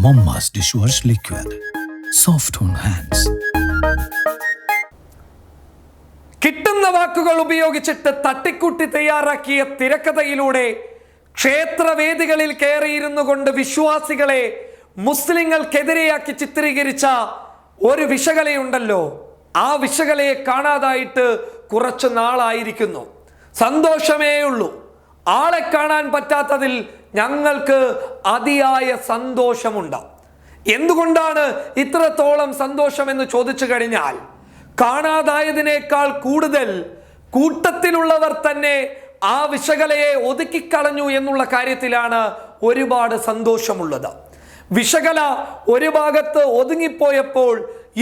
Momma's dishwash liquid. Soft on hands. കിട്ടുന്ന വാക്കുകൾ ഉപയോഗിച്ചിട്ട് തട്ടിക്കൂട്ടി തയ്യാറാക്കിയ തിരക്കഥയിലൂടെ ക്ഷേത്രവേദികളിൽ കയറിയിരുന്നു കൊണ്ട് വിശ്വാസികളെ മുസ്ലിങ്ങൾക്കെതിരെയാക്കി ചിത്രീകരിച്ച ഒരു വിശകലയുണ്ടല്ലോ, ആ വിശകലയെ കാണാതായിട്ട് കുറച്ചു നാളായിരിക്കുന്നു. സന്തോഷമേ ഉള്ളൂ. ആളെ കാണാൻ പറ്റാത്തതിൽ ഞങ്ങൾക്ക് അതിയായ സന്തോഷമുണ്ട്. എന്തുകൊണ്ടാണ് ഇത്രത്തോളം സന്തോഷമെന്ന് ചോദിച്ചു കഴിഞ്ഞാൽ, കാണാതായതിനേക്കാൾ കൂടുതൽ കൂട്ടത്തിലുള്ളവർ തന്നെ ആ വിശകലയെ ഒതുക്കിക്കളഞ്ഞു എന്നുള്ള കാര്യത്തിലാണ് ഒരുപാട് സന്തോഷമുള്ളത്. വിശകല ഒരു ഭാഗത്ത് ഒതുങ്ങിപ്പോയപ്പോൾ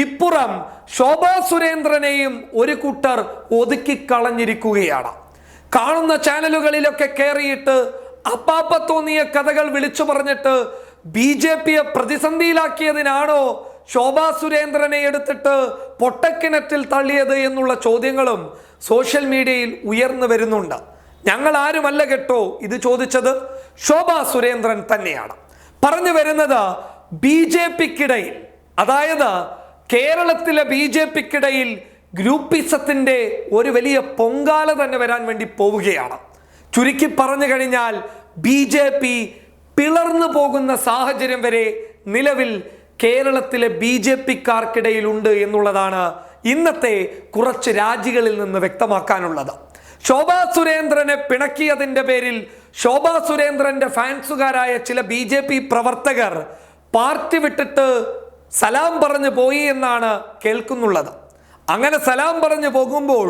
ഇപ്പുറം ശോഭാ സുരേന്ദ്രനെയും ഒരു കൂട്ടർ ഒതുക്കിക്കളഞ്ഞിരിക്കുകയാണ്. കാണുന്ന ചാനലുകളിലൊക്കെ കയറിയിട്ട് അപ്പാപ്പ തോന്നിയ കഥകൾ വിളിച്ചു പറഞ്ഞിട്ട് BJP പ്രതിസന്ധിയിലാക്കിയതിനാണോ ശോഭാ സുരേന്ദ്രനെ എടുത്തിട്ട് പൊട്ടക്കിണറ്റിൽ തള്ളിയത് എന്നുള്ള ചോദ്യങ്ങളും സോഷ്യൽ മീഡിയയിൽ ഉയർന്നു വരുന്നുണ്ട്. ഞങ്ങൾ ആരുമല്ല കേട്ടോ ഇത് ചോദിച്ചത്, ശോഭാ സുരേന്ദ്രൻ തന്നെയാണ്. പറഞ്ഞു വരുന്നത് BJPക്കിടയിൽ, അതായത് കേരളത്തിലെ BJPക്കിടയിൽ ഗ്രൂപ്പിസത്തിന്റെ ഒരു വലിയ പൊങ്കാല തന്നെ വരാൻ വേണ്ടി പോവുകയാണ്. ചുരുക്കി പറഞ്ഞു കഴിഞ്ഞാൽ BJP പിളർന്നു പോകുന്ന സാഹചര്യം വരെ നിലവിൽ കേരളത്തിലെ BJPക്കാർക്കിടയിൽ ഉണ്ട് എന്നുള്ളതാണ് ഇന്നത്തെ കുറച്ച് രാജികളിൽ നിന്ന് വ്യക്തമാക്കാനുള്ളത്. ശോഭാ സുരേന്ദ്രനെ പിണക്കിയതിന്റെ പേരിൽ ശോഭാ സുരേന്ദ്രന്റെ ഫാൻസുകാരായ ചില BJP പ്രവർത്തകർ പാർട്ടി വിട്ടിട്ട് സലാം പറഞ്ഞു പോയി എന്നാണ് കേൾക്കുന്നുള്ളത്. അങ്ങനെ സലാം പറഞ്ഞു പോകുമ്പോൾ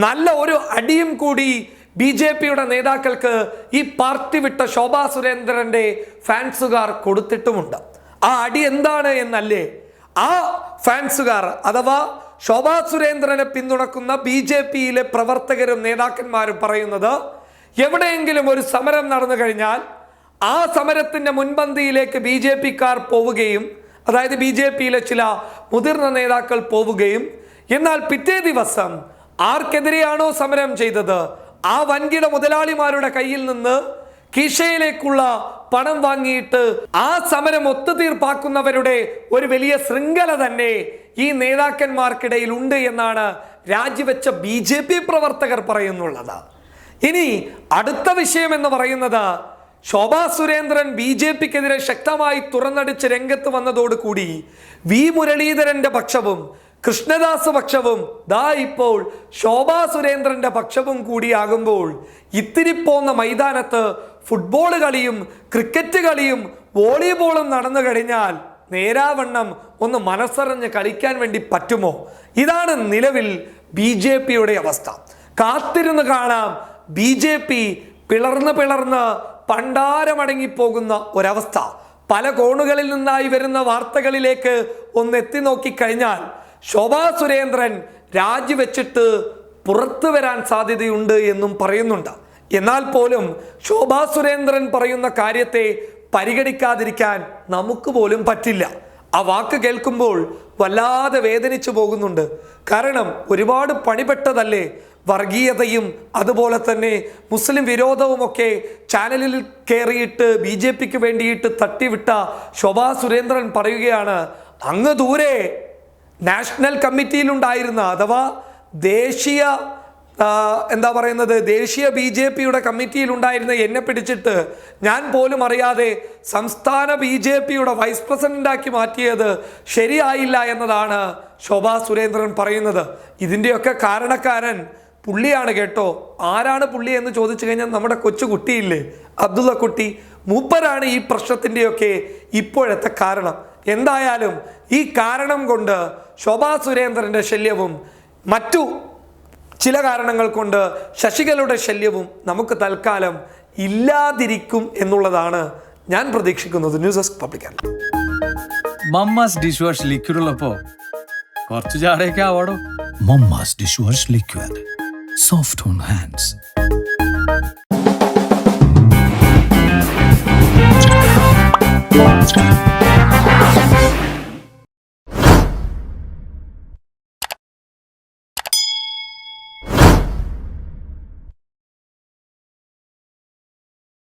നല്ല ഒരു അടിയും കൂടി BJPയുടെ നേതാക്കൾക്ക് ഈ പാർട്ടി വിട്ട ശോഭാ സുരേന്ദ്രന്റെ ഫാൻസുകാർ കൊടുത്തിട്ടുമുണ്ട്. ആ അടി എന്താണ് എന്നല്ലേ ആ ഫാൻസുകാർ അഥവാ ശോഭാ സുരേന്ദ്രനെ പിന്തുണക്കുന്ന BJPയിലെ പ്രവർത്തകരും നേതാക്കന്മാരും പറയുന്നത്, എവിടെയെങ്കിലും ഒരു സമരം നടന്നു കഴിഞ്ഞാൽ ആ സമരത്തിന്റെ മുൻപന്തിയിലേക്ക് BJPക്കാർ പോവുകയും, അതായത് BJPയിലെ ചില മുതിർന്ന നേതാക്കൾ പോവുകയും, എന്നാൽ പിറ്റേ ദിവസം ആർക്കെതിരെയാണോ സമരം ചെയ്തത് ആ വൻകിട മുതലാളിമാരുടെ കയ്യിൽ നിന്ന് കീശയിലേക്കുള്ള പണം വാങ്ങിയിട്ട് ആ സമരം ഒത്തുതീർപ്പാക്കുന്നവരുടെ ഒരു വലിയ ശൃംഖല തന്നെ ഈ നേതാക്കന്മാർക്കിടയിൽ ഉണ്ട് എന്നാണ് രാജിവെച്ച BJP പ്രവർത്തകർ പറയുന്നുള്ളത്. ഇനി അടുത്ത വിഷയം എന്ന് പറയുന്നത്, ശോഭാ സുരേന്ദ്രൻ BJPക്കെതിരെ ശക്തമായി തുറന്നടിച്ച് രംഗത്ത് വന്നതോടുകൂടി V മുരളീധരന്റെ പക്ഷവും കൃഷ്ണദാസ് പക്ഷവും ദാ ഇപ്പോൾ ശോഭാ സുരേന്ദ്രന്റെ പക്ഷവും കൂടിയാകുമ്പോൾ ഇത്തിരി പോന്ന മൈതാനത്ത് ഫുട്ബോൾ കളിയും ക്രിക്കറ്റ് കളിയും വോളിബോളും നടന്നു കഴിഞ്ഞാൽ നേരാവണ്ണം ഒന്ന് മനസ്സറിഞ്ഞ് കളിക്കാൻ വേണ്ടി പറ്റുമോ? ഇതാണ് നിലവിൽ BJPയുടെ അവസ്ഥ. കാത്തിരുന്ന് കാണാം. BJP പിളർന്ന് പണ്ടാരമടങ്ങിപ്പോകുന്ന ഒരവസ്ഥ. പല കോണുകളിൽ നിന്നായി വരുന്ന വാർത്തകളിലേക്ക് ഒന്ന് എത്തി നോക്കിക്കഴിഞ്ഞാൽ ശോഭാ സുരേന്ദ്രൻ രാജിവെച്ചിട്ട് പുറത്തു വരാൻ സാധ്യതയുണ്ട് എന്നും പറയുന്നുണ്ട്. എന്നാൽ പോലും ശോഭാ സുരേന്ദ്രൻ പറയുന്ന കാര്യത്തെ പരിഗണിക്കാതിരിക്കാൻ നമുക്ക് പോലും പറ്റില്ല. ആ വാക്ക് കേൾക്കുമ്പോൾ വല്ലാതെ വേദനിച്ചു പോകുന്നുണ്ട്. കാരണം ഒരുപാട് പണിപ്പെട്ടതല്ലേ. വർഗീയതയും അതുപോലെ തന്നെ മുസ്ലിം വിരോധവുമൊക്കെ ചാനലിൽ കയറിയിട്ട് BJPക്ക് വേണ്ടിയിട്ട് തട്ടിവിട്ട ശോഭാ സുരേന്ദ്രൻ പറയുകയാണ്, അങ്ങ് ദൂരെ നാഷണൽ കമ്മിറ്റിയിലുണ്ടായിരുന്ന അഥവാ ദേശീയ ദേശീയ BJPയുടെ കമ്മിറ്റിയിലുണ്ടായിരുന്ന എന്നെ പിടിച്ചിട്ട് ഞാൻ പോലും അറിയാതെ സംസ്ഥാന BJPയുടെ വൈസ് പ്രസിഡന്റാക്കി മാറ്റിയത് ശരിയായില്ല എന്നതാണ് ശോഭാ സുരേന്ദ്രൻ പറയുന്നത്. ഇതിൻ്റെയൊക്കെ കാരണക്കാരൻ പുള്ളിയാണ് കേട്ടോ. ആരാണ് പുള്ളി എന്ന് ചോദിച്ചു കഴിഞ്ഞാൽ നമ്മുടെ കൊച്ചു കുട്ടിയില്ലേ, അബ്ദുള്ള കുട്ടി, മൂപ്പരാണ് ഈ പ്രശ്നത്തിൻ്റെയൊക്കെ ഇപ്പോഴത്തെ കാരണം. എന്തായാലും ഈ കാരണം കൊണ്ട് ശോഭാ സുരേന്ദ്രന്റെ ശല്യവും മറ്റു ചില കാരണങ്ങൾ കൊണ്ട് ശശികലയുടെ ശല്യവും നമുക്ക് തൽക്കാലം ഇല്ലാതിരിക്കും എന്നുള്ളതാണ് ഞാൻ പ്രതീക്ഷിക്കുന്നത്. News desk public. Mamma's dish wash liquid ഉള്ളപ്പോ കുറച്ച് ചാടയൊക്കെ ആവാടോ. Momma's dishwash liquid. Soft on hands.